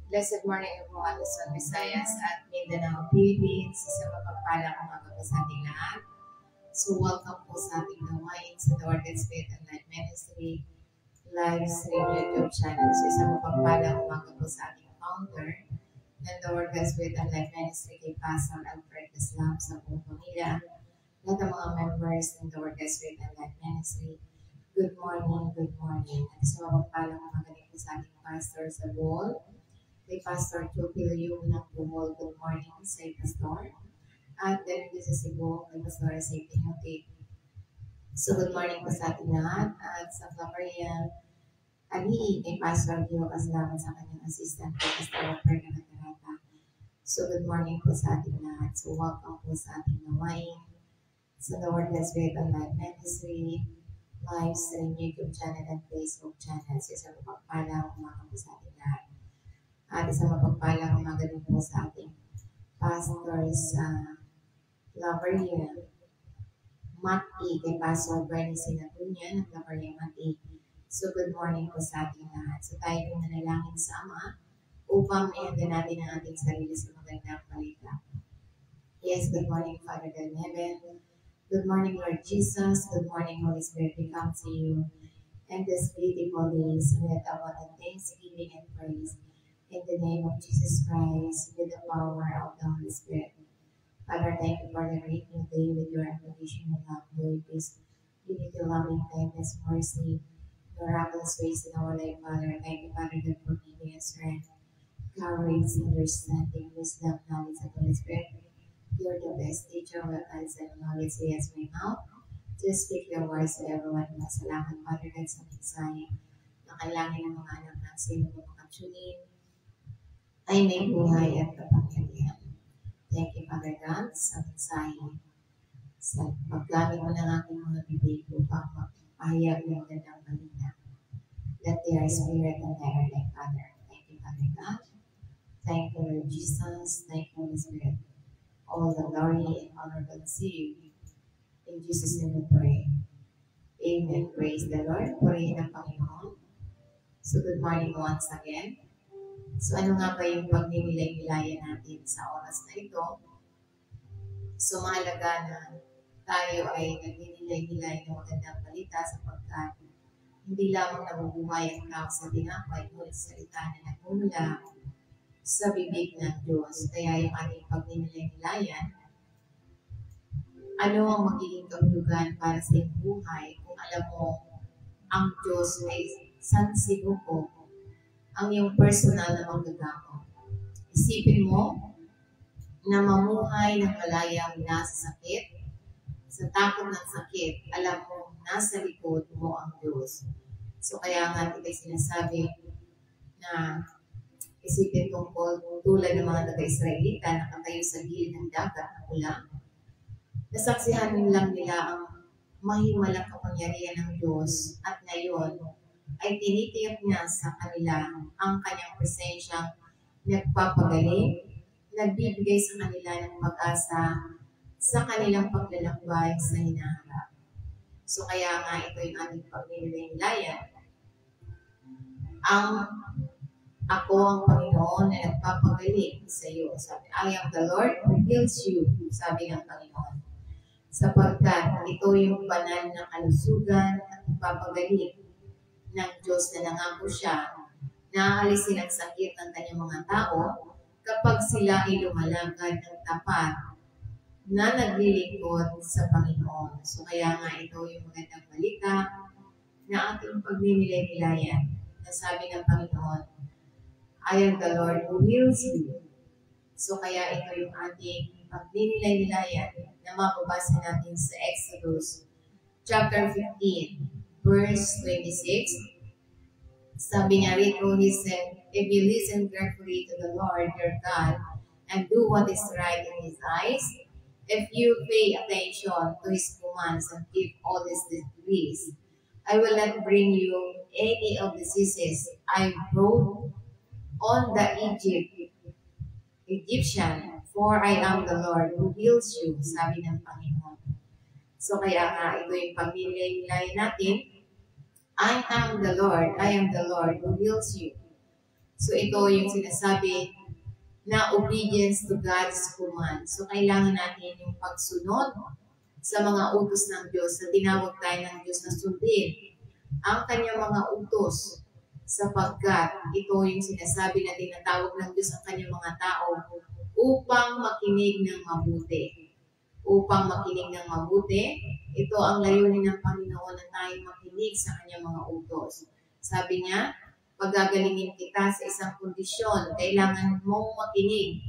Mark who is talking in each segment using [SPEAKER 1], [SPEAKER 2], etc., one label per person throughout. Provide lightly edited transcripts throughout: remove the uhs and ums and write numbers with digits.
[SPEAKER 1] Blessed morning everyone, Luzon, Visayas at Mindanao, Philippines. Sa mapagpalang umaga po sa ating lahat. So welcome po sa ating gawain sa The Word and Spirit and Life Ministry live stream YouTube channel. So isang mapagpalang umaga po sa ating founder ng The Word and Spirit and Life Ministry kay Pastor Alfred Islam sa buong pamilya. Lahat ng mga members ng The Word and Spirit and Life Ministry. Good morning, good morning. At isang mapagpalang umaga din po sa ating pastor sa Bohol. Kay Pastor Chupil yung ng Bohol, good morning sa Pastor. At then dito sa Cebu, kay Pastor sa Pinyotik. So good morning po sa ating lahat. At sa Claveria, Ali, kay Pastor Dio Kaslaman sa kanyang assistant, kay Pastor Perga Nagarata. So good morning po sa ating lahat. So welcome po sa ating nawain sa The Word Let's Spirit on Life Ministry, live stream YouTube channel at Facebook channel. So isang mapagpalang umaga po sa ating lahat. At isang mapagpalang umaga din po sa ating pastors sa Claveria, Mati, kay Pastor Bernie Sinapunya ng Claveria Mati. So good morning po sa ating lahat. So tayo po nanalangin sa Ama upang ihanda natin ang ating sarili sa magandang balita. Yes, good morning, Father God in heaven. Good morning, Lord Jesus. Good morning, Holy Spirit. We come to you in this beautiful days with abundant thanksgiving and praise. In the name of Jesus Christ, with the power of the Holy Spirit. Father, thank you for the great new day with your unconditional love, joy, peace, unity, loving kindness, mercy, miraculous ways in our life, Father. Thank you, Father, God, for giving us strength, courage, understanding, wisdom, knowledge, and Holy Spirit. You're the best teacher of us and knowledge. Yes, my mouth. Just speak your words to everyone. Masalamat, Father, God, sa mensahe na kailangan ng mga anak ng sino mo makatunin ay may buhay at kapangyarihan. Thank you, Father God, sa mensahe. Sa paggamit mo ng aking mga bibig upang mapahayag ng gandang balita. Let their spirit and their life, Father. Thank you, Father God. Thank you, Lord Jesus. Thank you, Holy Spirit. All the glory and honor belongs to you. In Jesus' name we pray. Amen. Praise the Lord. Purihin ang Panginoon. So good morning once again. So ano nga ba yung pagninilay-nilayan natin sa oras na ito? So mahalaga na tayo ay nagninilay-nilay ng magandang balita sapagkat hindi lamang nabubuhay ang tao sa tinapay, ngunit salita na nagmumula sa bibig ng Diyos. Kaya yung ating pagninilay-nilayan, ano ang magiging kahulugan para sa iyong buhay kung alam mo ang Diyos ay sansibuko ang iyong personal na manggagawa. Isipin mo na mamuhay ng malaya mula sa sakit, sa takot ng sakit, alam mo, nasa likod mo ang Diyos. So kaya nga ito'y sinasabi na isipin tungkol tulad ng mga taga-Israelita na nakatayo sa gilid ng dagat na ulang. Nasaksihan lang nila ang mahimalang kapangyarihan ng Diyos at ngayon ay tinitiyak niya sa kanila ang kanyang presensyang nagpapagaling, nagbibigay sa kanila ng pag-asa sa kanilang paglalakbay sa hinaharap. So kaya nga ito yung ating pagninilay-nilayan. Ako ang Panginoon na nagpapagaling sa iyo. Sabi, I am the Lord who heals you, sabi ng Panginoon. Sapagkat ito yung banal na kalusugan at pagpapagaling ng Diyos na nangako siya na aalisin ang sakit ng kanyang mga tao kapag sila ay lumalakad ng tapat na naglilingkod sa Panginoon. So kaya nga ito yung magandang balita na ating pagninilay-nilayan na sabi ng Panginoon, I am the Lord who heals you. So kaya ito yung ating pagninilay-nilayan na mababasa natin sa Exodus chapter 15. Verse 26, sabi niya rito, he said, if you listen carefully to the Lord your God and do what is right in His eyes, if you pay attention to His commands and keep all His decrees, I will not bring you any of the diseases I brought on the Egyptian, for I am the Lord who heals you, sabi ng Panginoon. So kaya nga, ito yung pamilya natin, I am the Lord who heals you. So ito yung sinasabi na obedience to God's command. So kailangan natin yung pagsunod sa mga utos ng Diyos na tinawag tayo ng Diyos na sundin ang kanyang mga utos, sapagkat ito yung sinasabi na tinatawag ng Diyos ang kanyang mga tao upang makinig ng mabuti. Upang makinig ng mabuti, ito ang layunin ng Panginoon na tayo makinig sa kanyang mga utos. Sabi niya, pagagalingin kita sa isang kondisyon, kailangan mong makinig,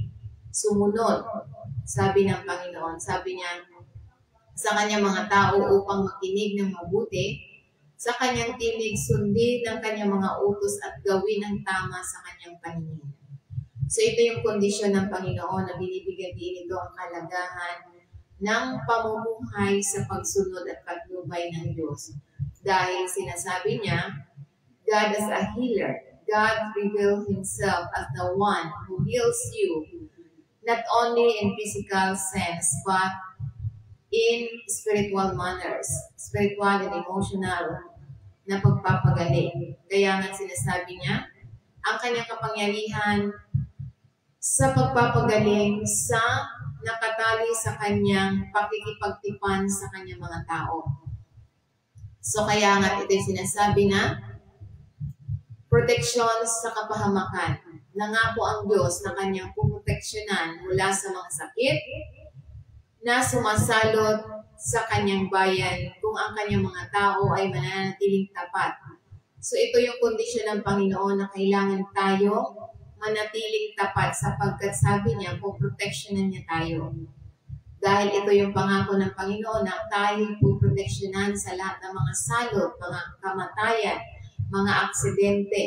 [SPEAKER 1] sumunod. Sabi ng Panginoon, sabi niya sa kanyang mga tao upang makinig ng mabuti, sa kanyang tinig sundin ng kanyang mga utos at gawin ang tama sa kanyang paningin. So ito yung kondisyon ng Panginoon na binibigyan din ito ang kalagahan ng pamumuhay sa pagsunod at paglubay ng Diyos. Dahil sinasabi niya, God as a healer, God revealed Himself as the one who heals you, not only in physical sense, but in spiritual manners, spiritual and emotional na pagpapagaling. Kaya nga sinasabi niya, ang kanyang kapangyarihan sa pagpapagaling sa nakatali sa kanyang pakikipagtipan sa kanyang mga tao. So kaya nga ito yung sinasabi na proteksyon sa kapahamakan. Nangako ang Diyos na kanyang puproteksyonan mula sa mga sakit na sumasalot sa kanyang bayan kung ang kanyang mga tao ay mananatiling tapat. So ito yung kondisyon ng Panginoon na kailangan tayo manatiling tapat sapagkat sabi niya, puproteksyonan niya tayo. Dahil ito yung pangako ng Panginoon na tayo puproteksyonan sa lahat ng mga salot, mga kamatayan, mga aksidente.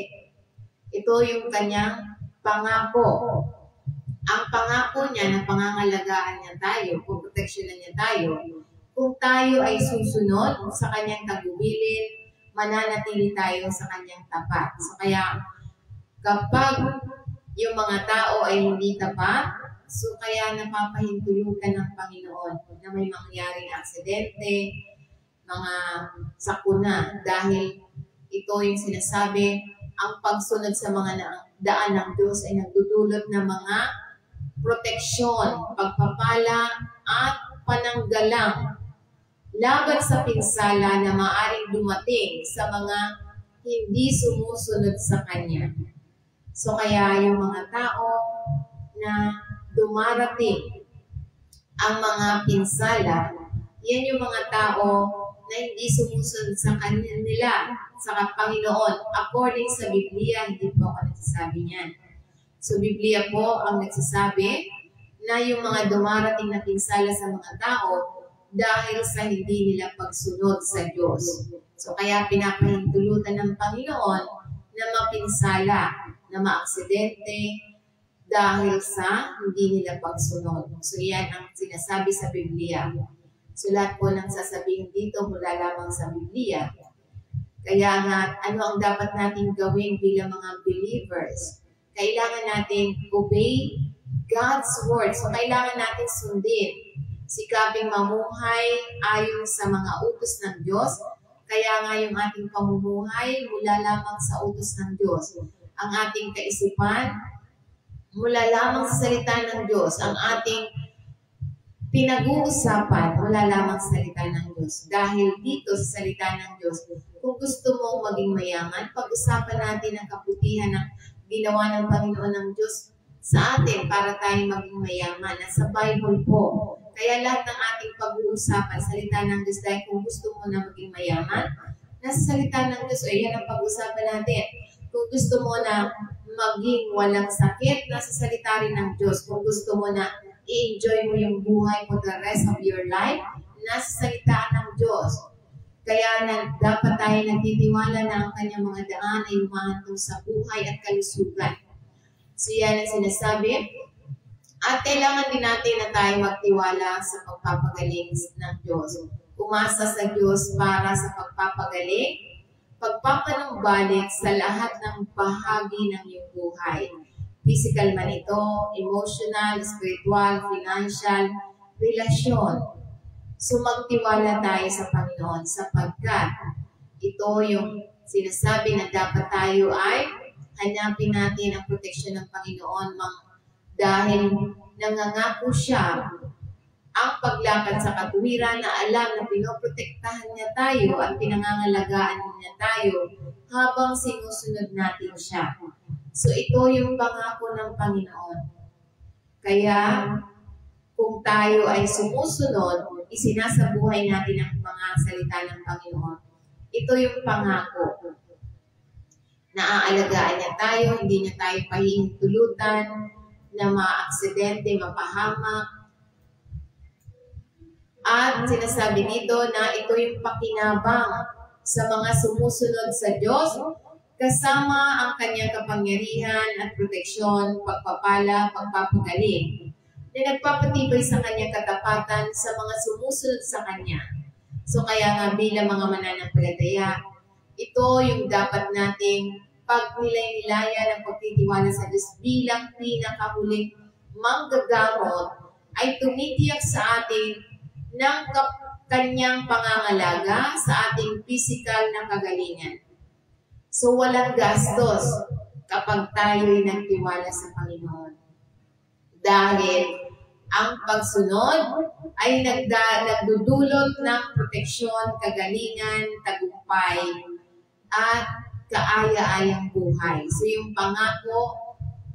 [SPEAKER 1] Ito yung kanyang pangako. Ang pangako niya na pangangalagaan niya tayo, puproteksyonan niya tayo, kung tayo ay susunod sa kanyang tagubilin, mananatili tayo sa kanyang tapat. So kaya kapag yung mga tao ay hindi tapat, so kaya napapahintulutan ng Panginoon na may mangyaring aksidente, mga sakuna, dahil ito yung sinasabi, ang pagsunod sa mga daan ng Diyos ay nagdudulot ng mga proteksyon, pagpapala at pananggalang laban sa pinsala na maaaring dumating sa mga hindi sumusunod sa Kanya. So kaya yung mga tao na dumarating ang mga pinsala, yan yung mga tao na hindi sumusunod sa kanila, sa Panginoon. According sa Biblia, hindi po ako nagsasabi niyan. So Biblia po ang nagsasabi na yung mga dumarating na pinsala sa mga tao dahil sa hindi nila pagsunod sa Diyos. So kaya pinapahintulutan ng Panginoon na mapinsala, na maaksidente dahil sa hindi nila pagsunod. So yan ang sinasabi sa Biblia. So lahat po ng sasabihin dito mula lamang sa Biblia. Kaya nga, ano ang dapat natin gawin bilang mga believers? Kailangan natin obey God's word. So kailangan natin sundin, sikaping mamuhay ayon sa mga utos ng Diyos. Kaya nga yung ating pamumuhay mula lamang sa utos ng Diyos. Ang ating kaisipan mula lamang sa salita ng Diyos. Ang ating pinag-uusapan mula lamang sa salita ng Diyos. Dahil dito sa salita ng Diyos, kung gusto mong maging mayaman, pag-usapan natin ang kabutihan ng ginawa ng Panginoon ng Diyos sa atin para tayong maging mayaman. Nasa Bible po. Kaya lahat ng ating pag-uusapan, salita ng Diyos, dahil kung gusto mo na maging mayaman, nasa salita ng Diyos, yan ang pag-uusapan natin. Kung gusto mo na maging walang sakit, nasa salita rin ng Diyos. Kung gusto mo na i-enjoy mo yung buhay for the rest of your life, nasa salita ng Diyos. Kaya dapat tayo nagtitiwala na ang kanyang mga daan ay humahantong sa buhay at kalusugan. So yan ang sinasabi. At kailangan din natin na tayo magtiwala sa pagpapagaling ng Diyos. Umasa sa Diyos para sa pagpapagaling, pagpapanumbalik sa lahat ng bahagi ng iyong buhay. Physical man ito, emotional, spiritual, financial, relasyon. So magtiwala tayo sa Panginoon sapagkat ito yung sinasabi na dapat tayo ay hanapin natin ang proteksyon ng Panginoon dahil nangangako siya ang paglakad sa katuwiran na alam na pinoprotektahan niya tayo at pinangangalagaan niya tayo habang sinusunod natin siya. So ito yung pangako ng Panginoon. Kaya kung tayo ay sumusunod, isinasabuhay natin ang mga salita ng Panginoon. Ito yung pangako. Naaalagaan niya tayo, hindi niya tayo pahihintulutan na maaksidente, mapahamak. At sinasabi dito na ito yung pakinabang sa mga sumusunod sa Diyos, kasama ang kanyang kapangyarihan at proteksyon, pagpapala, pagpapagaling, na nagpapatibay sa kanyang katapatan sa mga sumusunod sa kanya. So kaya nga bilang mga mananampalataya, ito yung dapat nating pagnilay-nilayan ng pagtitiwala sa Diyos bilang pinakahuling manggagamot ay tumitiyak sa atin ng kanyang pangangalaga sa ating physical na kagalingan. So walang gastos kapag tayo'y nagtiwala sa Panginoon. Dahil ang pagsunod ay nagdudulot ng proteksyon, kagalingan, tagumpay, at kaaya-ayang buhay. So yung pangako,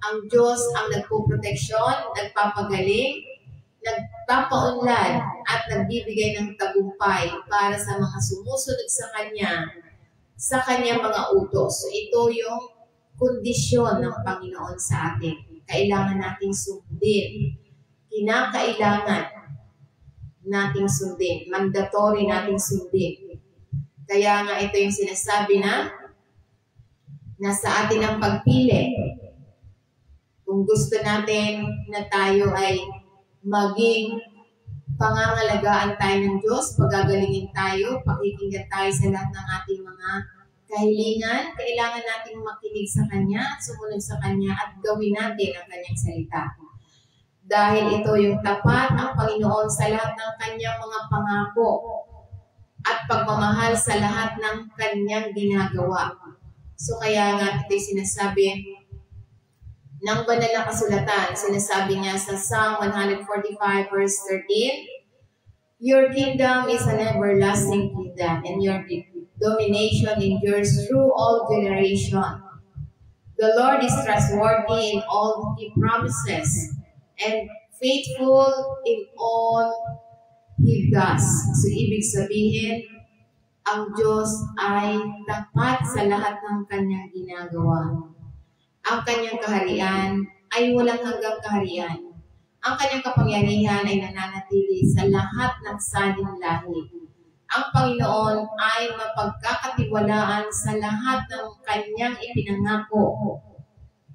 [SPEAKER 1] ang Diyos ang nagpuproteksyon, nagpapagaling, nagpapaunlad at nagbibigay ng tagumpay para sa mga sumusunod sa kanya mga utos. So ito yung kondisyon ng Panginoon sa atin. Kailangan nating sundin. Kinakailangan nating sundin. Mandatory nating sundin. Kaya nga ito yung sinasabi na nasa atin ang pagpili. Kung gusto natin na tayo ay maging pangangalagaan tayo ng Diyos, pagagalingin tayo, pakikinggan tayo sa lahat ng ating mga kahilingan, kailangan nating makinig sa Kanya, sumunod sa Kanya, at gawin natin ang Kanyang salita. Dahil ito yung tapat ang Panginoon sa lahat ng Kanyang mga pangako at pagmamahal sa lahat ng Kanyang ginagawa. So kaya nga ito'y sinasabi ng banal na kasulatan, sinasabi niya sa Psalm 145 verse 13, "Your kingdom is an everlasting kingdom, and your domination endures through all generations. The Lord is trustworthy in all He promises, and faithful in all He does." So ibig sabihin, ang Diyos ay tapat sa lahat ng Kanyang ginagawa. Ang Kanyang kaharian ay walang hanggang kaharian. Ang Kanyang kapangyarihan ay nananatili sa lahat ng saling lahi. Ang Panginoon ay mapagkakatiwalaan sa lahat ng Kanyang ipinangako.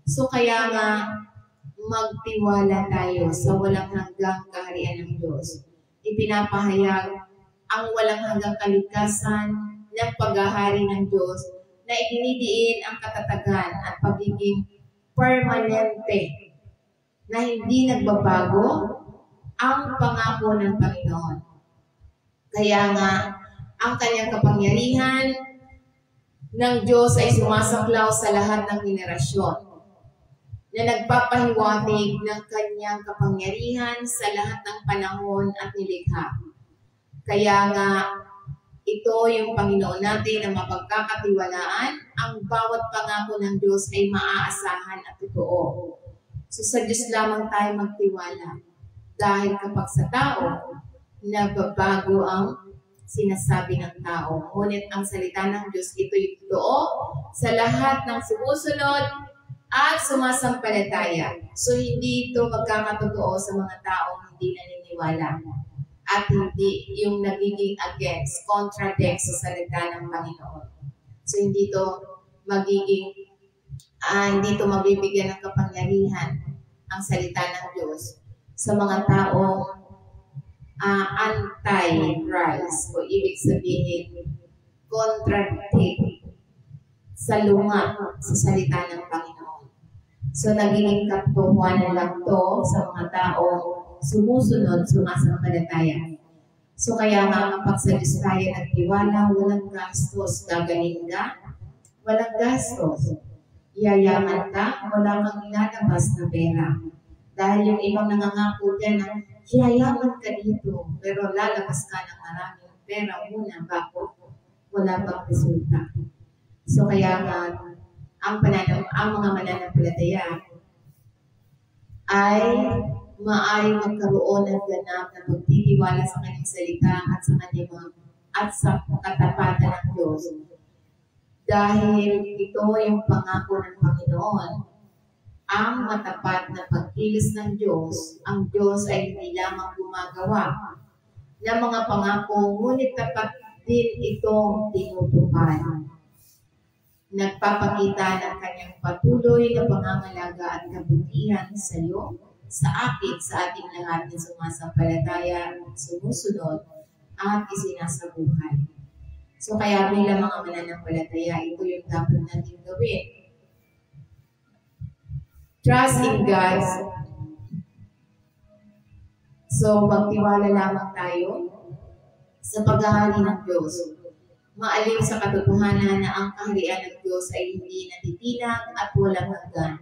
[SPEAKER 1] So kaya nga, magtiwala tayo sa walang hanggang kaharian ng Diyos. Ipinapahayag ang walang hanggang kaligtasan ng paghahari ng Diyos na idinidiin ang katatagan at pagiging permanente na hindi nagbabago ang pangako ng Panginoon. Kaya nga, ang Kanyang kapangyarihan ng Diyos ay sumasaklaw sa lahat ng henerasyon na nagpapahiwatig ng Kanyang kapangyarihan sa lahat ng panahon at nilikha. Kaya nga, ito yung Panginoon natin na mapagkakatiwalaan. Ang bawat pangako ng Diyos ay maaasahan at totoo. So sa Diyos lamang tayo magtiwala. Dahil kapag sa tao, nagbabago ang sinasabi ng tao. Ngunit ang salita ng Diyos, ito'y totoo sa lahat ng sumusunod at sumasampalataya. So hindi ito magkakatotoo sa mga taong hindi naniniwala. At hindi yung nagiging against, contradict sa salita ng Panginoon. So hindi ito magiging, hindi ito mabibigyan ng kapangyarihan ang salita ng Diyos sa mga taong anti-Christ, o ibig sabihin, contradict sa lunga sa salita ng Panginoon. So nagiging katotohanan lang to sa mga taong sumusunod, sumasampalataya. So kaya nga kapag sa Diyos tayo nagtiwala, walang gastos. Gagaling ka, walang gastos. yayaman ka, wala kang ilalabas na pera. Dahil yung ibang nangangako dyan na yayaman ka dito, pero lalabas ka ng maraming pera muna bago wala pang resulta. So kaya nga, ang mga mananampalataya ay maaaring magkaroon ng ganap na pagtitiwala sa kanyang salita at sa kanyang at sa katapatan ng Diyos. Dahil ito yung pangako ng Panginoon, ang matapat na pagkilos ng Diyos, ang Diyos ay hindi lamang gumagawa ng mga pangako, ngunit tapat din itong tinutupad. Nagpapakita ng kanyang patuloy na pangangalaga at kabutihan sa iyo, sa akin, sa ating lahat na sumasampalataya, sumusunod, at isinasabuhay. So kaya bilang mga mananampalataya, ito yung dapat natin gawin. Trust in God. So magtiwala lamang tayo sa paghahari ng Diyos. Maalim sa katotohanan na ang kaharian ng Diyos ay hindi natitinag at walang hanggan.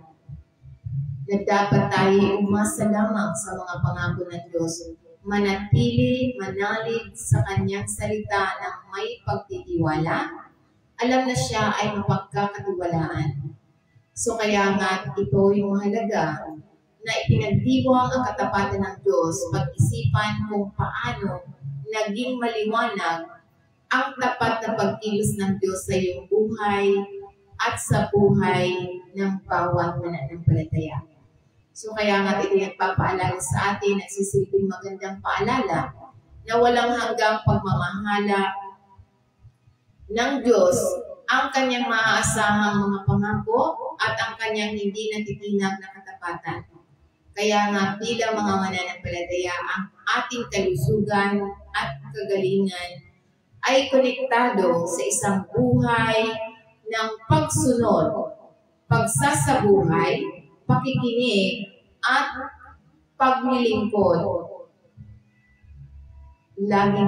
[SPEAKER 1] Dapat tayo umasa lamang sa mga pangako ng Diyos, manatili, manalig sa kanyang salita ng may pagtitiwala. Alam na siya ay mapagkakatiwalaan. So kaya nga ito yung mahalaga na ipinagdiwang ang katapatan ng Diyos, pag-isipan kung paano naging maliwanag ang tapat na pagkilos ng Diyos sa iyong buhay at sa buhay ng bawat mananampalataya. So kaya nga ito yung papaalala sa atin, nagsisilbing magandang paalala na walang hanggang pagmamahala ng Diyos ang kanyang maaasahang mga pangako at ang kanyang hindi natitinag na katapatan. Kaya nga bilang mga mananampalataya, ang ating kalusugan at kagalingan ay konektado sa isang buhay ng pagsunod, pagsasabuhay, pakikinig, at paglilingkod. Lagi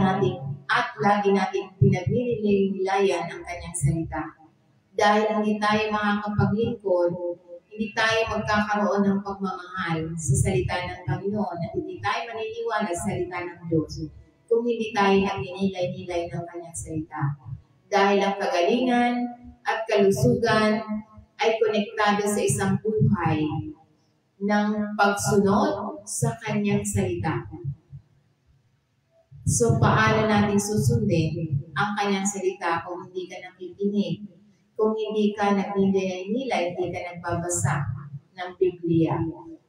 [SPEAKER 1] nating pinagninilayan ang kanyang salita. Dahil hindi tayo makakapaglingkod, hindi tayo magkakaroon ng pagmamahal sa salita ng Panginoon at hindi tayo maniniwala sa salita ng Diyos kung hindi tayo nagninilay-nilay ng kanyang salita. Dahil ang kagalingan at kalusugan ay konektado sa isang buhay ng pagsunod sa kanyang salita. So, paano natin susundin ang kanyang salita kung hindi ka nakikinig? Kung hindi ka nagninilay-nilay, hindi ka nagbabasa ng Biblia?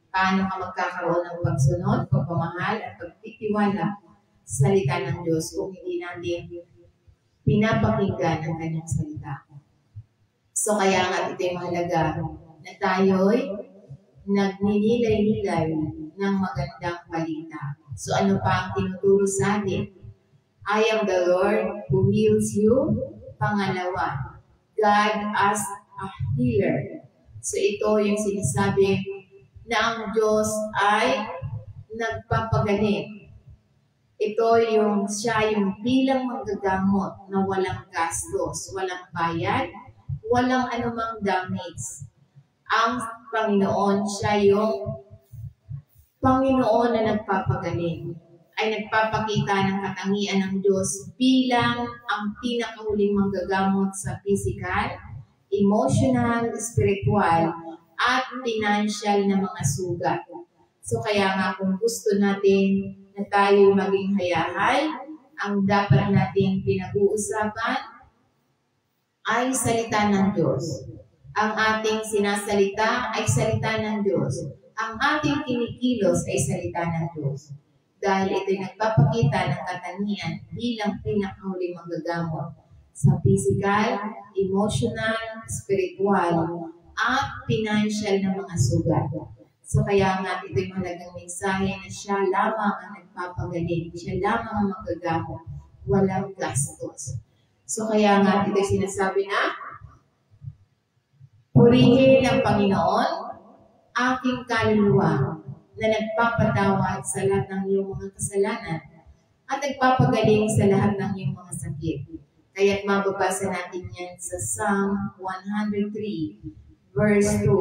[SPEAKER 1] Paano ka magkakaroon ng pagsunod, pagmamahal, at pagtitiwala sa salita ng Diyos kung hindi natin pinapakinggan ang kanyang salita? So kaya nga ito'y mahalaga na tayo'y nagninilay-nilay ng magandang balita. So ano pa ang tinuturo sa atin? I am the Lord who heals you. Pangalawa, God as a healer. So ito yung sinasabi na ang Diyos ay nagpapagaling. Ito yung siya yung bilang manggagamot na walang gastos, walang bayad, walang anumang damage. Ang Panginoon, siya yung Panginoon na nagpapagaling, ay nagpapakita ng katangian ng Diyos bilang ang pinakahuling manggagamot sa physical, emotional, spiritual, at financial na mga sugat. So kaya nga kung gusto natin na tayo maging hayahay, ang dapat natin pinag-uusapan ay salita ng Diyos. Ang ating sinasalita ay salita ng Diyos. Ang ating kinikilos ay salita ng Diyos. Dahil ito'y nagpapakita ng katangian bilang pinakahuling manggagamot sa physical, emotional, spiritual, at financial na mga sugat. So kaya nga ito'y mahalagang mensahe na siya lamang ang nagpapagaling, siya lamang ang manggagamot, walang gastos. So kaya nga ito'y sinasabi na, purihin ang Panginoon, aking kaluluwa, na nagpapatawad sa lahat ng iyong mga kasalanan at nagpapagaling sa lahat ng iyong mga sakit. Kaya't mababasa natin yan sa Psalm 103, verse 2.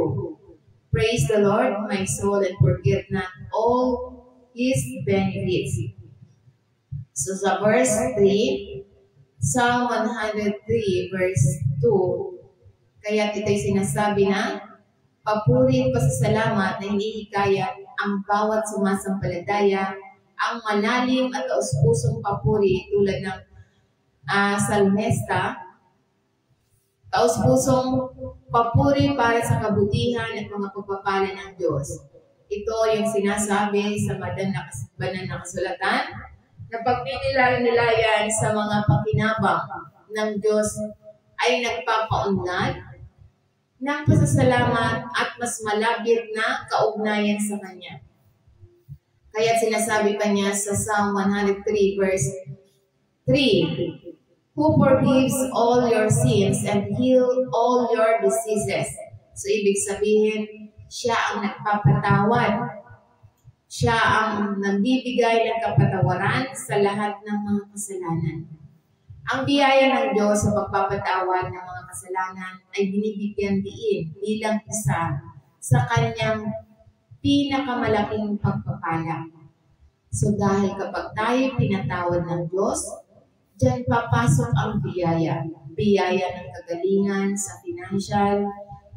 [SPEAKER 1] Praise the Lord, my soul, and forget not all His benefits. So sa verse 3, Psalm 103 verse 2, kaya ito'y sinasabi na, papuri at pasasalamat na hinihikayat ang bawat sumasampalataya, ang malalim at taus-pusong papuri tulad ng salmesta, taus-pusong papuri para sa kabutihan at mga pagpapala ng Diyos. Ito yung sinasabi sa banal na kasulatan na pagpinilayan sa mga pakinabang ng Diyos ay nagpapaunlad ng pasasalamat at mas malapit na kaugnayan sa Kanya. Kaya sinasabi pa niya sa Psalm 103 verse 3, who forgives all your sins and heal all your diseases. So, ibig sabihin, siya ang nagpapatawad. Siya ang nagbibigay ng kapatawaran sa lahat ng mga kasalanan. Ang biyaya ng Diyos sa pagpapatawad ng mga kasalanan ay binibigyan diin bilang isa sa Kanyang pinakamalaking pagpapala. So, dahil kapag tayo pinatawad ng Diyos, diyan papasok ang biyaya. Biyaya ng kagalingan sa financial,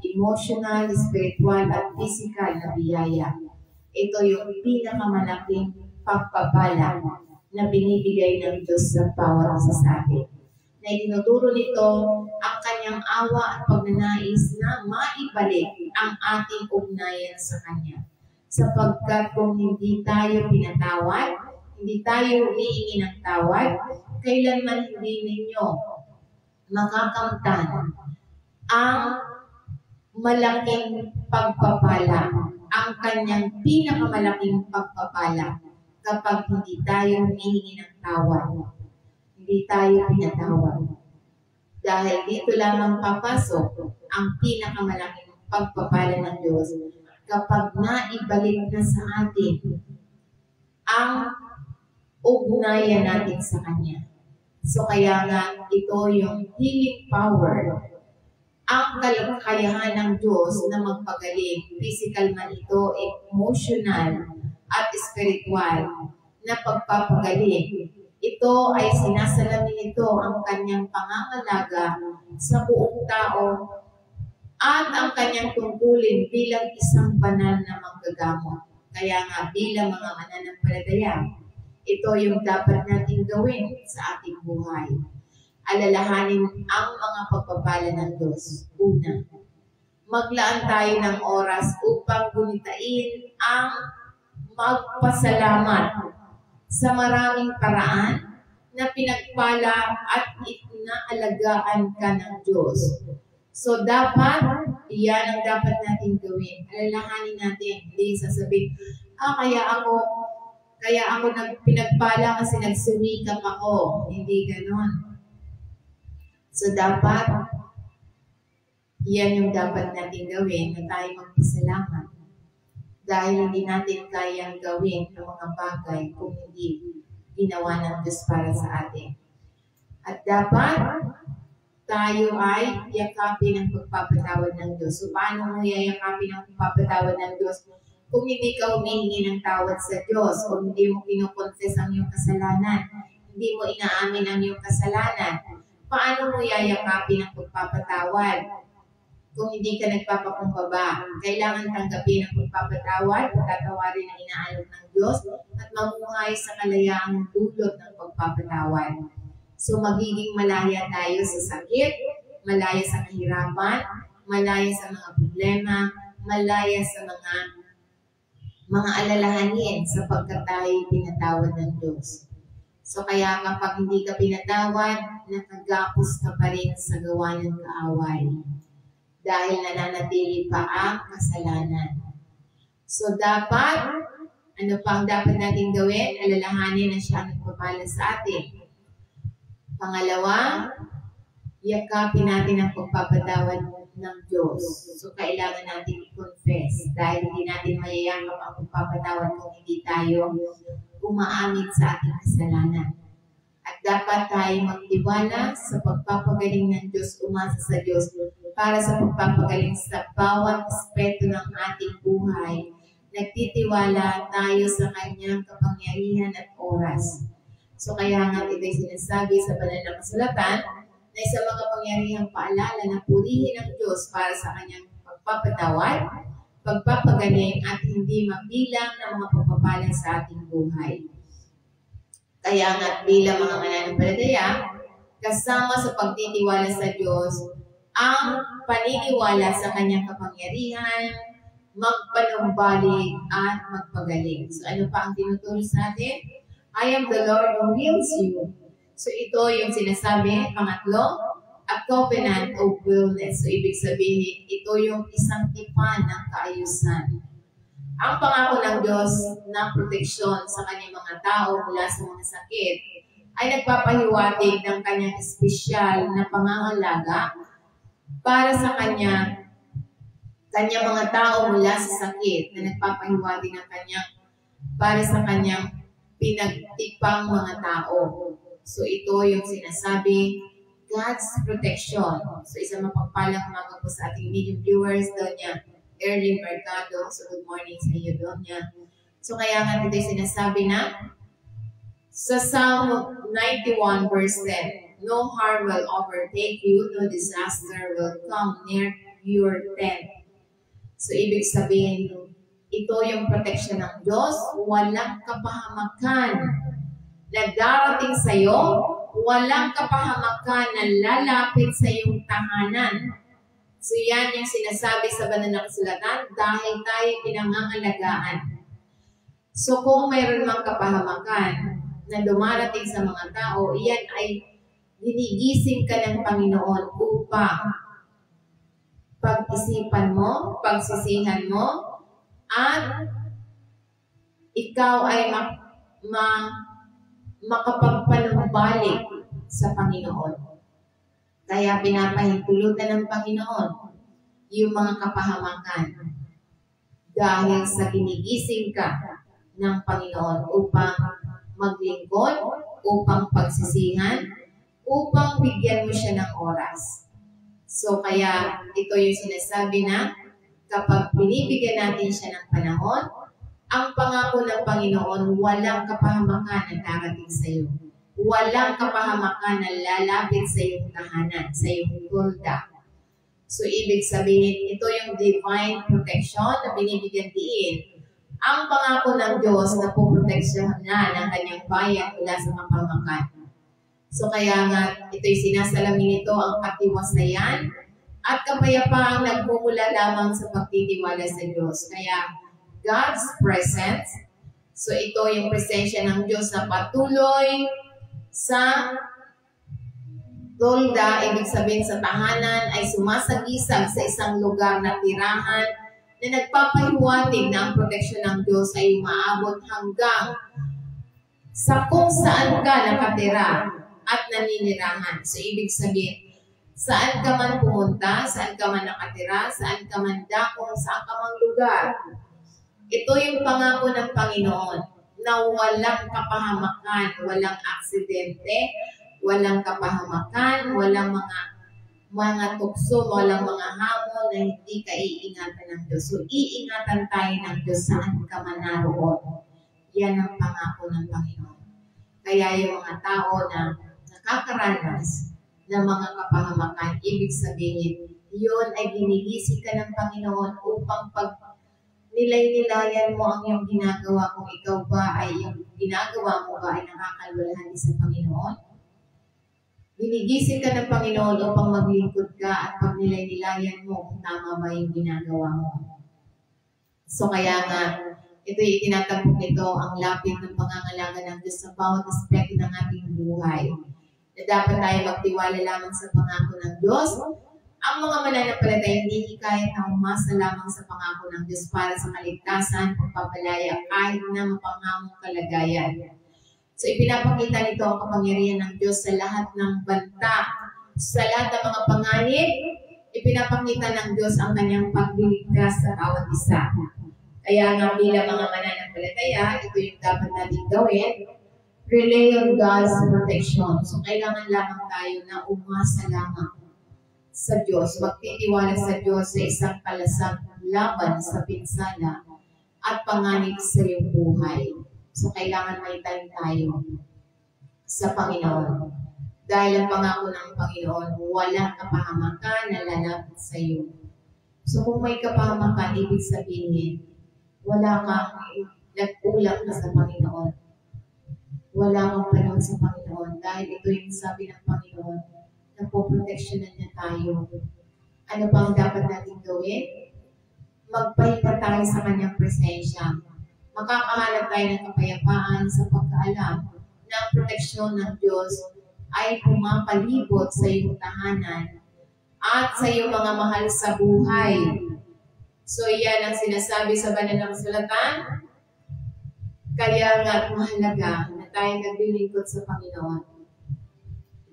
[SPEAKER 1] emotional, spiritual, at physical na biyaya. Ito yung pinakamalaking pagpapala na binibigay ng Diyos sa bawat isa sa atin. Na itinuturo nito ang Kanyang awa at pagnanais na maibalik ang ating ugnayan sa Kanya. Sapagkat kung hindi tayo pinatawad, hindi tayo humihingi ng tawad, kailanman hindi ninyo makakamtan ang malaking pagpapala, ang Kanyang pinakamalaking pagpapala kapag hindi tayo humihingi ng tawad, hindi tayo pinatawad. Dahil dito lamang papasok ang pinakamalaking pagpapala ng Diyos kapag naibalik na sa atin ang ugnayan natin sa Kanya. So kaya nga ito yung healing power, ang kakayahan ng Diyos na magpagaling, physical man ito, emotional at spiritual na pagpapagaling. Ito ay sinasalamin ito ang Kanyang pangangalaga sa buong tao at ang Kanyang tungkulin bilang isang banal na manggagamot. Kaya nga bilang mga mananampalataya, ito yung dapat natin gawin sa ating buhay. Alalahanin ang mga pagpapala ng Diyos. Una, maglaan tayo ng oras upang gunitain ang magpasalamat sa maraming paraan na pinagpala at inaalagaan ka ng Diyos. So dapat, iyan ang dapat natin gawin. Alalahanin natin, hindi sasabihin, kaya ako pinagpala kasi nagsumikap ako. Hindi ganon. So dapat, yan yung dapat natin gawin na tayo magpasalamat. Dahil hindi natin kayang gawin ang mga bagay kung hindi ginawa ng Diyos para sa atin. At dapat, tayo ay yakapin ang pagpapatawad ng Diyos. So paano mo yayakapin ang pagpapatawad ng Diyos? Kung hindi ka humihingi ng tawad sa Diyos, kung hindi mo kinukonfess ang iyong kasalanan, hindi mo inaamin ang iyong kasalanan, paano mo yayakapin ang pagpapatawad? Kung hindi ka nagpapakumbaba, kailangan tanggapin ang pagpapatawad, tatawarin ang inaalok ng Diyos, at mamuhay sa kalayaang dulot ng pagpapatawad. So magiging malaya tayo sa sakit, malaya sa kahirapan, malaya sa mga problema, malaya sa mga alalahanin sapagkat tayo pinatawad ng Diyos. So kaya kapag hindi ka pinatawad, nakagapos ka pa rin sa gawa ng kaaway. Dahil nananatili pa ang kasalanan. So dapat, ano pa ang dapat natin gawin? Alalahanin na siya ang nagpapala sa atin. Pangalawa, yakapin natin ang pagpapatawad ng Diyos. So kailangan natin i-confess dahil hindi natin mayayakap ang pagpapatawad kung hindi tayo umaamin sa ating kasalanan. At dapat tayo magtiwala sa pagpapagaling ng Diyos, umasa sa Diyos, para sa pagpapagaling sa bawat aspeto ng ating buhay. Nagtitiwala tayo sa kanyang kapangyarihan at oras. So kaya nga ito'y sinasabi sa banal na kasulatan na isang makapangyarihang paalala na purihin ang Diyos para sa kanyang pagpapatawad, pagpapagaling at hindi mabilang ng mga pagpapalang sa ating buhay. Kaya nga bilang mga mananampalataya, kasama sa pagtitiwala sa Diyos, ang paniniwala sa kanyang kapangyarihan, magpanumbalik at magpagaling. So ano pa ang tinuturo sa atin? I am the Lord who heals you. So ito yung sinasabi, pangatlo, a covenant of wellness. So ibig sabihin, ito yung isang tipan ng kaayusan. Ang pangako ng Diyos na proteksyon sa kanyang mga tao mula sa mga sakit ay nagpapahiwatig ng kanyang espesyal na pangangalaga para sa kanyang mga tao mula sa sakit na nagpapahiwatig ng kanyang para sa kanyang pinagtipang mga tao. So ito yung sinasabi, God's protection. So isang mapagpalang umaga po sa ating video viewers, Doña Erling Mercado. So good morning sa iyo, Doña. So kaya nga ito yung sinasabi na sa Psalm 91 verse 10, no harm will overtake you, no disaster will come near your tent. So ibig sabihin, ito yung protection ng Diyos, walang kapahamakan na darating sa iyo, walang kapahamakan na lalapit sa iyong tahanan. So yan yung sinasabi sa banal na kasulatan dahil tayo pinangangalagaan. So kung mayroon mang kapahamakan na dumarating sa mga tao, iyan ay ginigising ka ng Panginoon upang pag-isipan mo, pagsisihan mo, at ikaw ay makapagpanumbalik sa Panginoon. Kaya pinapahintulutan ng Panginoon yung mga kapahamakan dahil sa ginigising ka ng Panginoon upang maglingkod, upang pagsisihan, upang bigyan mo siya ng oras. So kaya ito yung sinasabi na kapag binibigyan natin siya ng panahon, ang pangako ng Panginoon, walang kapahamakan na darating sa iyo. Walang kapahamakan na lalapit sa iyong tahanan, sa iyong tulda. So, ibig sabihin, ito yung divine protection na binibigyan diin. Ang pangako ng Diyos na puproteksyonan na ng kanyang bayan mula sa kapahamakan. So, kaya nga, ito'y sinasalamin nito ang katiwasayan at kapayapaang nagmumula lamang sa pagtitiwala sa Diyos. Kaya, God's presence, so ito yung presensya ng Diyos na patuloy sa tulda, ibig sabihin sa tahanan, ay sumasagisag sa isang lugar na tirahan na nagpapahiwatig na ang proteksyon ng Diyos ay umaabot hanggang sa kung saan ka nakatira at naninirahan. So, ibig sabihin, saan ka man pumunta, saan ka man nakatira, saan ka man dakong, saan ka man lugar. Ito yung pangako ng Panginoon na walang kapahamakan, walang aksidente, walang kapahamakan, walang mga tukso, walang mga hamon na hindi ka iingatan ng Diyos. So, iingatan tayo ng Diyos saan ka man naroon. Yan ang pangako ng Panginoon. Kaya yung mga tao na nakakaranas ng mga kapahamakan, ibig sabihin, yun ay ginigising ka ng Panginoon upang pag nilay-nilayan mo ang iyong ginagawa kung ikaw ba ay yung ginagawa mo ba ay nakakalwalhati sa Panginoon. Ginigising ka ng Panginoon upang maglingkod ka at pag nilay-nilayan mo kung tama ba yung ginagawa mo. So kaya nga, ito'y itinatapok nito ang lapit ng pangangalaga ng Diyos sa bawat aspekto ng ating buhay. Na dapat tayo magtiwala lamang sa pangako ng Diyos. Ang mga mananampalataya hindi hikayat na umasa lamang sa pangako ng Diyos para sa kaligtasan, pagpapalaya, kahit na mapanghamong kalagayan. So ipinapakita nito ang kapangyarihan ng Diyos sa lahat ng banta, sa lahat ng mga panganib, ipinapakita ng Diyos ang kanyang pagliligtas sa bawat isa. Kaya nga bilang mga mananampalataya, ito yung dapat natin gawin, rely on God's protection. So kailangan lamang tayo na umasa lamang sa Diyos, magtitiwala sa Diyos sa isang kalasang laban sa pinsala at panganib sa iyong buhay. So, kailangan may time tayo sa Panginoon. Dahil ang pangako ng Panginoon, walang kapahamakan na lalapit sa iyo. So, kung may kapahamakan, ibig sabihin, wala kang nag-ulap na sa Panginoon. Wala kang panahon sa Panginoon. Dahil ito yung sabi ng Panginoon, na po-protectionan niya tayo. Ano pa ang dapat natin gawin? Magpahinga tayo sa kanyang presensya. Makakahanap tayo ng kapayapaan sa pagkaalam na ang proteksyon ng Diyos ay pumapalibot sa iyong tahanan at sa iyong mga mahal sa buhay. So yan ang sinasabi sa banal na kasulatan. Kaya nga mahalaga na tayo naglilingkod sa Panginoon.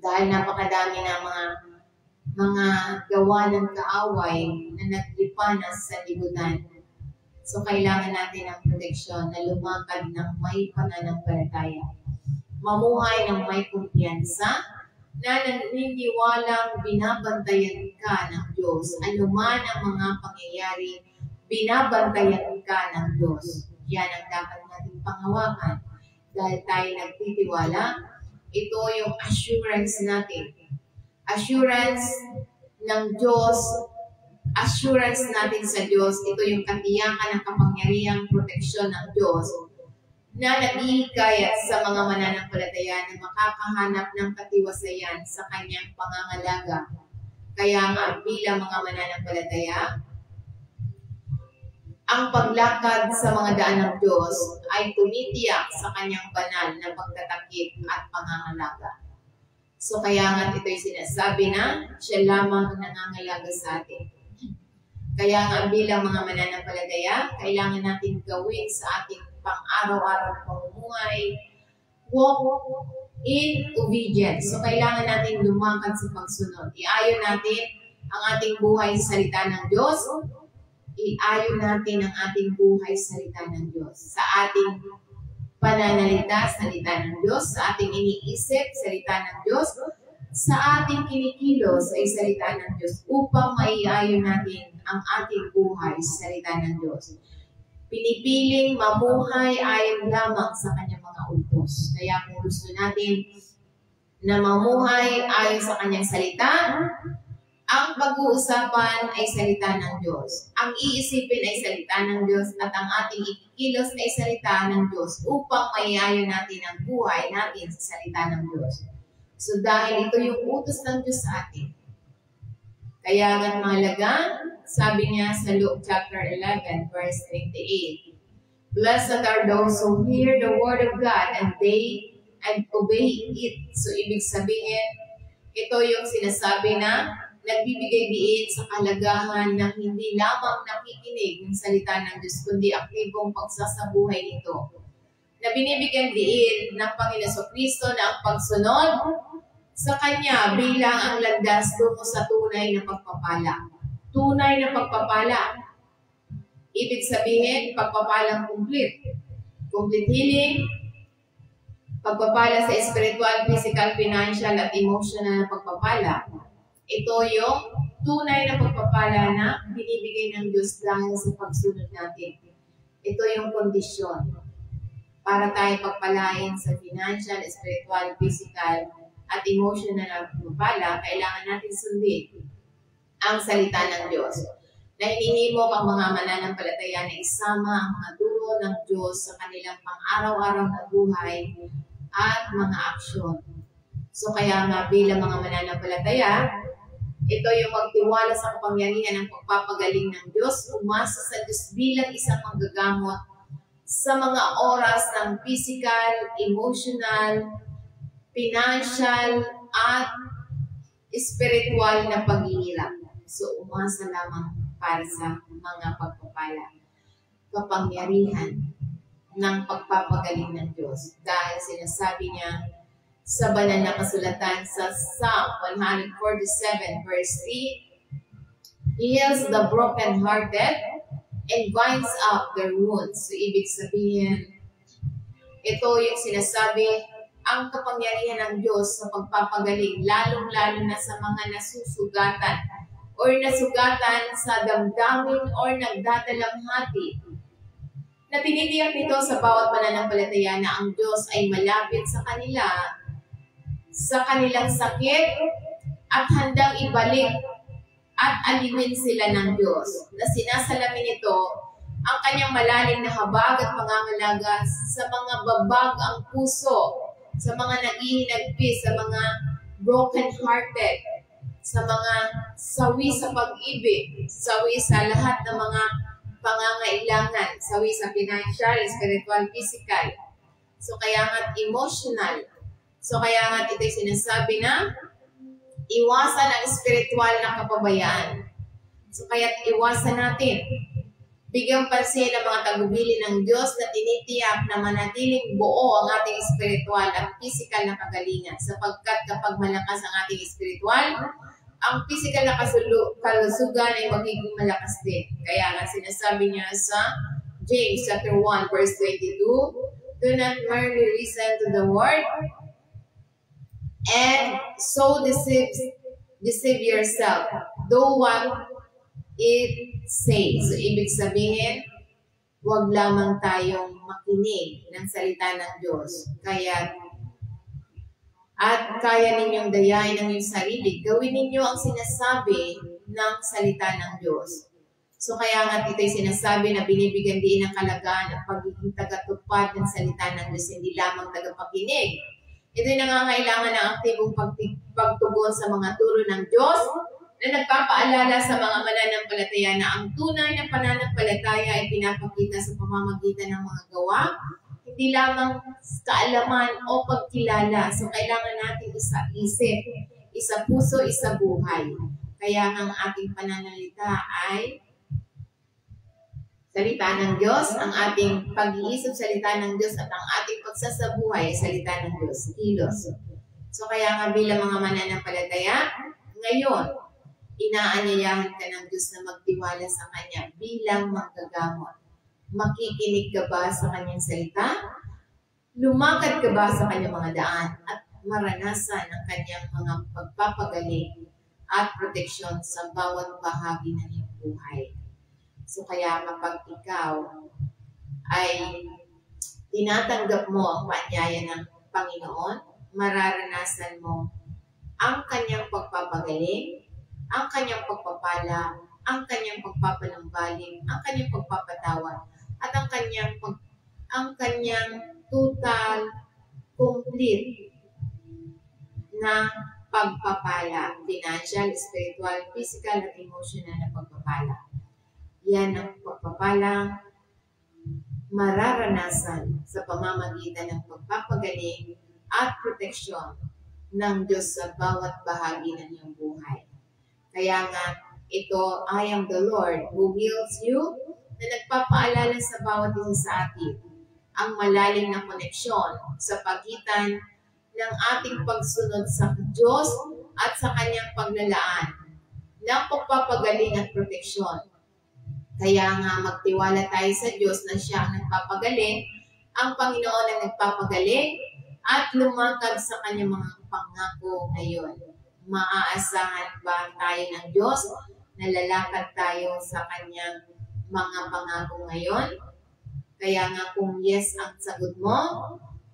[SPEAKER 1] Dahil napakadami ng mga gawa ng kaaway na naglipanas sa libunan. So kailangan natin ng proteksyon na lumakad ng may pananampalataya. Mamuhay ng may kumpiyansa na naniniwalang binabantayan ka ng Diyos. Anuman ang mga pangyayari, binabantayan ka ng Diyos. Yan ang dapat natin panghawakan. Dahil tayo nagtitiwala, ito yung assurance natin. Assurance ng Diyos, assurance natin sa Diyos, ito yung katiyakan ng kapangyarihang proteksyon ng Diyos na nag-iikayat sa mga mananampalataya na makakahanap ng katiwasayan sa kanyang pangangalaga. Kaya nga bilang mga mananampalataya, ang paglakad sa mga daan ng Diyos ay tumitiyak sa kanyang banal na pagtatakip at pangangalaga. So kaya nga ito'y sinasabi na siya lamang ang nangangalaga sa atin. Kaya nga bilang mga mananampalataya, kailangan natin gawin sa ating pang-araw-araw pamumuhay, walk in obedience. So kailangan natin lumakad sa pagsunod. Iayon natin ang ating buhay sa salita ng Diyos. Iayon natin ang ating buhay sa salita ng Diyos. Sa ating pananalita, salita ng Diyos. Sa ating iniisip, salita ng Diyos. Sa ating kinikilos ay salita ng Diyos upang maiayon natin ang ating buhay sa salita ng Diyos. Pinipiling mamuhay ayon lamang sa kanyang mga utos. Kaya kung gusto natin na mamuhay ayon sa kanyang salita, ang pag-uusapan ay salita ng Diyos. Ang iisipin ay salita ng Diyos at ang ating ikikilos ay salita ng Diyos upang maiayon natin ang buhay natin sa salita ng Diyos. So dahil ito yung utos ng Diyos sa atin. Kaya nga mahalaga, sabi niya sa Luke chapter 11 verse 28, Blessed are those who hear the word of God and obey it. So ibig sabihin, ito yung sinasabi na nagbibigay diin sa kalagahan ng hindi lamang nakikinig ng salita ng Diyos, kundi aktibong pagsasabuhay nito. Na binibigyan diin ng Panginoon Kristo na ang pagsunod sa Kanya bilang ang landas tungo sa tunay na pagpapala. Tunay na pagpapala. Ibig sabihin, pagpapalang complete. Complete healing, pagpapala sa spiritual, physical, financial, at emotional na pagpapala. Ito yung tunay na pagpapala na binibigay ng Diyos dahil sa pagsunod natin. Ito yung kondisyon para tayo pagpalain sa financial, spiritual, physical, at emotional na pagpapala. Kailangan natin sundin ang salita ng Diyos. Na hinihimok ang mga mananampalataya na isama ang mga duro ng Diyos sa kanilang pang-araw-araw na buhay at mga aksyon. So kaya nga bilang mga mananampalataya, ito yung magtiwala sa kapangyarihan ng pagpapagaling ng Diyos, umasa sa Diyos bilang isang manggagamot sa mga oras ng physical, emotional, financial, at spiritual na paghihirap. So umasa lamang para sa mga pagpapala. Kapangyarihan ng pagpapagaling ng Diyos. Dahil sinasabi niya sa banal na kasulatan sa Psalm 147 verse 3, He heals the broken-hearted and binds up their wounds. So, ibig sabihin, ito yung sinasabi, ang kapangyarihan ng Diyos sa pagpapagaling, lalong-lalo na sa mga nasusugatan or nasugatan sa damdamin or nagdadalamhati, na tinitiyak nito sa bawat mananampalataya na ang Diyos ay malapit sa kanila, sa kanilang sakit, at handang ibalik at aliwin sila ng Diyos, na sinasalamin ito ang kanyang malalim na habag at pangangalaga sa mga babag ang puso, sa mga naghihinagpis, sa mga broken-hearted, sa mga sawi sa pag-ibig, sawi sa lahat ng mga pangangailangan, sawi sa financial, spiritual, physical. So kaya nga't emotional. So kaya nga't ito'y sinasabi na iwasan ang spiritual na kapabayaan. So kaya't iwasan natin. Bigyang pansin ang mga tagubilin ng Diyos na tinitiyak na manatiling buo ang ating spiritual at physical na kagalingan. Sapagkat kapag malakas ang ating spiritual, ang physical na kalusugan ay magiging malakas din. Kaya nga sinasabi niya sa James chapter 1 verse 22, do not merely listen to the word and so deceive yourself. Do what it says. So, ibig sabihin, huwag lamang tayong makinig ng salita ng Diyos. Kaya ninyong dayain ang iyong sarili. Gawin ninyo ang sinasabi ng salita ng Diyos. So kaya nga ito'y sinasabi na binibigyan din ng kalagaan ang pagiging tagatupad ng salita ng Diyos, hindi lamang tagapakinig. Ito'y nangangailangan ng aktibong pagtugon sa mga turo ng Diyos, na nagpapaalala sa mga mananampalataya na ang tunay na pananampalataya ay pinapakita sa pamamagitan ng mga gawa, hindi lamang kaalaman o pagkilala. So kailangan natin isa isip, isa puso, isa buhay. Kaya ang ating pananalita ay salita ng Diyos, ang ating pag-iisip salita ng Diyos, at ang ating pagsasabuhay ay salita ng Diyos, kilos. So kaya nga bilang mga mananampalataya, ngayon, inaanyayahan ka ng Diyos na magtiwala sa Kanya bilang manggagamot. Makikinig ka ba sa Kanyang salita? Lumakad ka ba sa Kanyang mga daan? At maranasan ang Kanyang mga pagpapagaling at proteksyon sa bawat bahagi ng iyong buhay. So kaya kapag ikaw ay tinatanggap mo ang paanyaya ng Panginoon, mararanasan mo ang Kanyang pagpapagaling, ang Kanyang pagpapala, ang Kanyang pagpapalambaling, ang Kanyang pagpapatawad, at ang Kanyang total, complete na pagpapala, financial, spiritual, physical, at emotional na pagpapala. Yan ang pagpapala mararanasan sa pamamagitan ng pagpapagaling at proteksyon ng Diyos sa bawat bahagi ng iyong buhay. Kaya nga, ito, I am the Lord who heals you, na nagpapaalala sa bawat isa sa atin ang malalim na koneksyon sa pagitan ng ating pagsunod sa Diyos at sa Kanyang paglalaan ng pagpapagaling at proteksyon. Kaya nga, magtiwala tayo sa Diyos na Siya ang nagpapagaling, ang Panginoon ang nagpapagaling, at lumakad sa Kanyang mga pangako ngayon. Maaasahan ba tayo ng Diyos na lalakad tayo sa Kanyang mga pangako ngayon? Kaya nga kung yes ang sagot mo,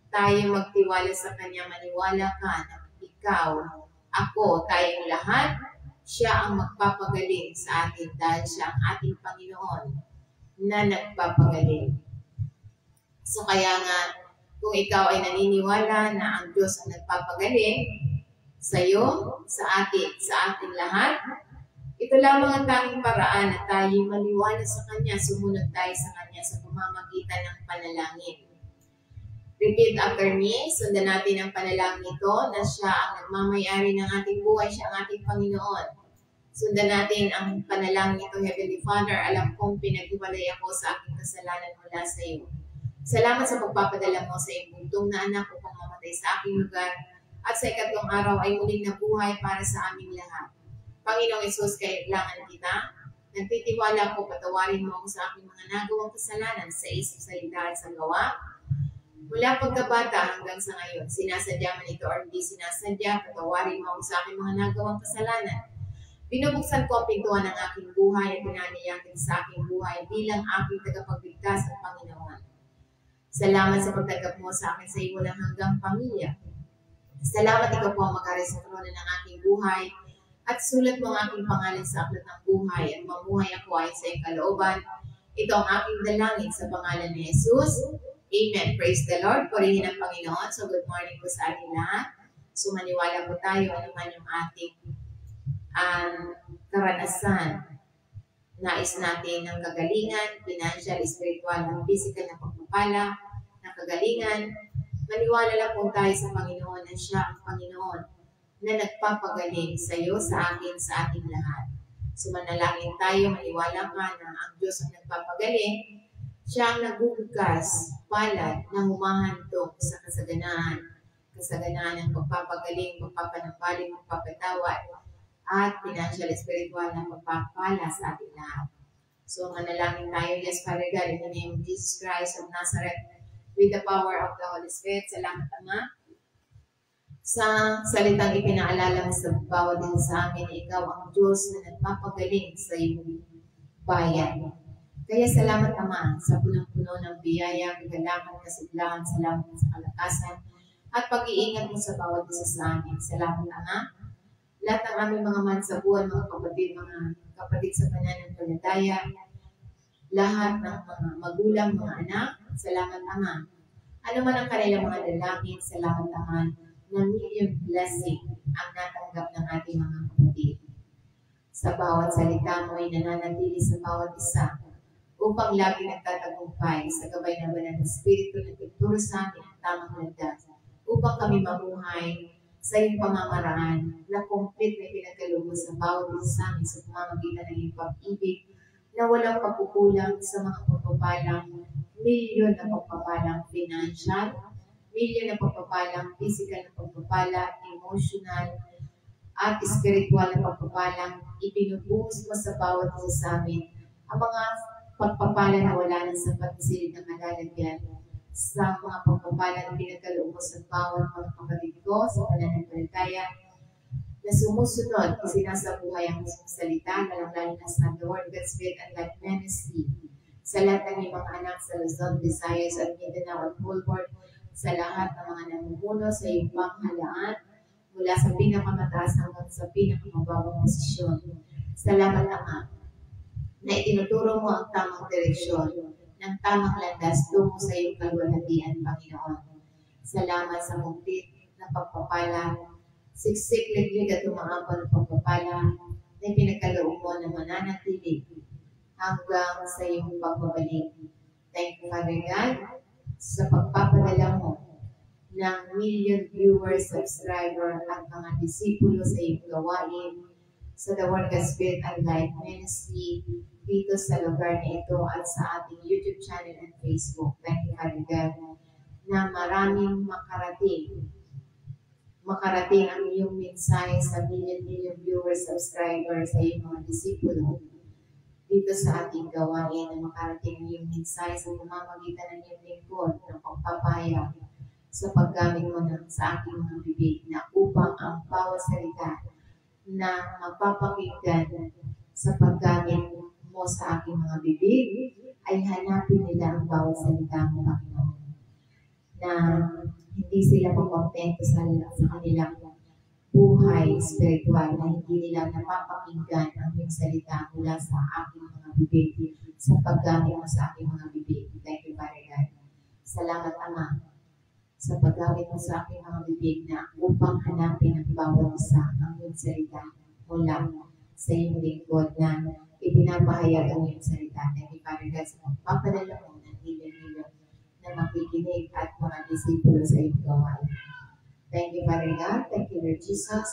[SPEAKER 1] tayo magtiwala sa Kanya, maniwala ka na ikaw, ako, tayong lahat, Siya ang magpapagaling sa atin dahil Siya ang ating Panginoon na nagpapagaling. So kaya nga, kung ikaw ay naniniwala na ang Diyos ang nagpapagaling, sa iyo, sa ating lahat, ito lamang ang tanging paraan na tayo maniwala sa Kanya, sumunod tayo sa Kanya sa pamamagitan ng panalangin. Repeat after me, sundan natin ang panalangin ito na Siya ang nagmamayari ng ating buhay, Siya ang ating Panginoon. Sundan natin ang panalangin ito, Heavenly Father, alam kong pinaghiwalay ako sa aking kasalanan mula sa iyo. Salamat sa pagpapadala mo sa iyong buntong na anak upang mamatay sa aking lugar, at sa ikatlong araw ay muling nabuhay para sa aming lahat. Panginoong Hesus, kailangan kita. Nagtitiwala ako, patawarin mo ako sa aking mga nagawang kasalanan sa isip, salita at sa gawa. Mula pagkabata hanggang sa ngayon, sinasadya man ito o hindi sinasadya, patawarin mo ako sa aking mga nagawang kasalanan. Binubuksan ko ang pintuan ng aking buhay at pinaniyakin sa aking buhay bilang aking tagapagligtas at Panginoon. Salamat sa pagtanggap mo sa akin sa iyo walang hanggang pamilya. Salamat ikaw po ang mag-ari sa trono ng aking buhay at sulat mo ang aking pangalan sa aklat ng buhay at mamuhay ako ay sa iyong kalooban. Ito ang aking dalangin sa pangalan ni Jesus. Amen. Praise the Lord. Purihin ang Panginoon. So good morning po sa ating lahat. So maniwala po tayo ano man yung ating karanasan. Nais natin ng kagalingan, financial, spiritual, ng physical na pagpapala, ng kagalingan. Maniwala lang po tayo sa Panginoon na siya ang Panginoon na nagpapagaling sa iyo, sa akin, sa ating lahat. So manalangin tayo, maniwala ka na ang Diyos ang nagpapagaling. Siya ang nagbubugkas, palad, na humahantong sa kasaganaan. Kasaganaan ng pagpapagaling, pagpapanambaling, pagpapatawad, at financial, spiritual na pagpapala sa ating lahat. So manalangin tayo, yes, Father God, in the name of Jesus Christ of Nazareth, with the power of the Holy Spirit. Salamat, Ama, sa salitang ipinaalala mo sa bawat isa sa amin, ikaw ang Diyos na nagpapagaling sa iyong bayan. Kaya salamat, Ama, sa punong-puno ng biyaya, kagalakan, kasiglahan, salamat sa kalakasan, at pag-iingat mo sa bawat isa sa amin. Salamat, Ama. Lahat ng aming mga mansabuhan, mga kapatid sa pananampalataya, lahat ng mga magulang, mga anak, salamat, Ama. Ano man ang kanilang mga dalangin, salamat, Ama, na million blessing ang natanggap ng ating mga kapatid. Sa bawat salita mo ay nananatili sa bawat isa upang lagi nagtatagumpay sa gabay ng banal na Espiritu na tuturo sa amin ang tamang landas upang kami mamuhay sa iyong pamamaraan na complete na pinagkaloob sa bawat isa sa amin sa pamamagitan ng iyong pag-ibig na walang pagkukulang sa mga pagpapalang milyon na pagpapalang financial, milyon na pagpapalang physical na pagpapala, emotional, at spiritual na pagpapalang ibinubuhos mo sa bawat isa sa amin ang mga pagpapala na wala ng sapat na silid na malalagyan sa mga pagpapala na pinagkaloob mo sa bawat mga kapatid ko sa pananampalataya na sumusunod at sinasabuhay ang salita, lalo na sa The Word, God's Spirit, and Life Ministry. Sa lahat ng mga anak sa Luzon, Visayas, at Mindanao at Boulevard, sa lahat ng mga namumuno sa iyong panghalaan, mula sa pinakamataas hanggang sa pinakamababang posisyon. Salamat, Ama, na itinuturo mo ang tamang direksyon ng tamang landas tungo sa iyong kalwalhatian, Panginoon. Salamat sa mugtit na pagpapala, siksik, liglig at umaabot ng pagpapala na pinagkaloob mo na mananatili hanggang sa iyong pagbabalik. Thank you, Father God, sa pagpapadala mo ng million viewers, subscriber at mga disipulo sa iyong gawain sa The Word, God's Spirit, and Life Ministry dito sa lugar na ito at sa ating YouTube channel and Facebook. Thank you, Father God, na maraming makarating ang iyong mensahe sa million viewers, subscribers, sa iyong mga disipulo dito sa ating gawain, na makarating ang iyong mensahe sa pamamagitan ng iyong lingkod ng pagpapahayag sa paggamit mo sa aking mga bibig na upang ang bawat salita na magpapakinggan sa paggamit mo sa aking mga bibig ay hanapin nila ang bawat salita mo, Panginoon. Na hindi sila makontento sa kanilang buhay spiritual, na hindi nila napapakinggan ang iyong salita mula sa aking mga bibig sa paggamit mo sa aking mga bibig. Thank you, Father God. Salamat, Ama, sa paggamit mo sa aking mga bibig na upang hanapin ang bawat isa ang iyong salita mula sa iyong lingkod na ipinapahayag ang iyong salita. Thank you, Father God, sa pagpapadala mo ng hilong-hilong na makikinig at mga disipulo sa iyong gawain. Thank you, Father God. Thank you, Lord Jesus,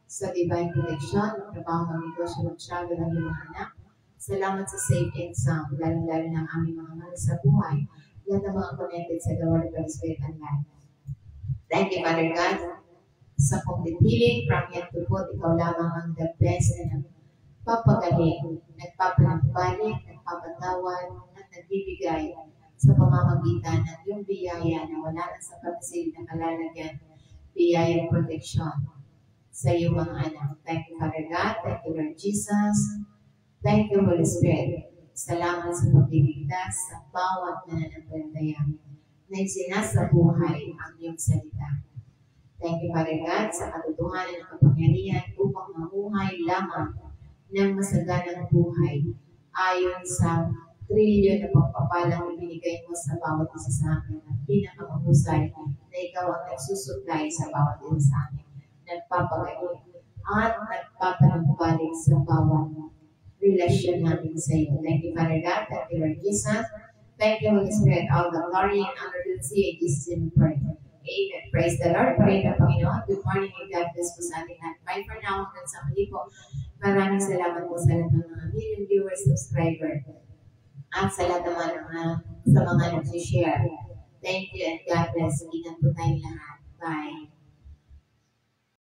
[SPEAKER 1] sa divine protection, ng trabaho ng negosyo, mag-travel ng iyong mga anak. Salamat sa safe and sound, lalo-lalo ng aming mga mahal sa buhay, lahat ng mga connected sa The Word, God's Spirit, and Life. Thank you, Father God, sa complete healing from head to foot. Ikaw lamang ang the best na nagpapagaling, nagpapanambalik, nagpapatawad, at nagbibigay sa pamamagitan ng iyong biyaya na wala nang sa pagkasilid na kalalagyan, biyaya ng proteksyon sa iyong mga anak. Thank you, Father God. Thank you, Lord Jesus. Thank you, Holy Spirit. Salamat sa pagliligtas sa bawat nananampalataya na isinasa buhay ang iyong salita. Thank you, Father God, sa katotohanan ng kapangyarihan upang mamuhay lamang ng masaganang buhay ayon sa trilyon na pagpapalang ibinigay mo sa bawat isa sa amin at pinakamahusay na ikaw ang nagsusupply sa bawat isa sa amin, nagpapagayon at nagpapanumbalik sa bawat relasyon natin sa iyo. Thank you, Father God. Thank you, Lord Jesus. Thank you, Holy Spirit. All the glory and honor to see Jesus in prayer. Amen. Praise the Lord. Pray na Panginoon. Good morning and God bless po sa ating lahat. Bye for now. Hanggang sa muli po. Maraming salamat po sa lahat ng mga million viewers, subscriber, at sa lahat ng sa mga nag-share. Thank you and God bless. Ingat po tayong lahat. Bye.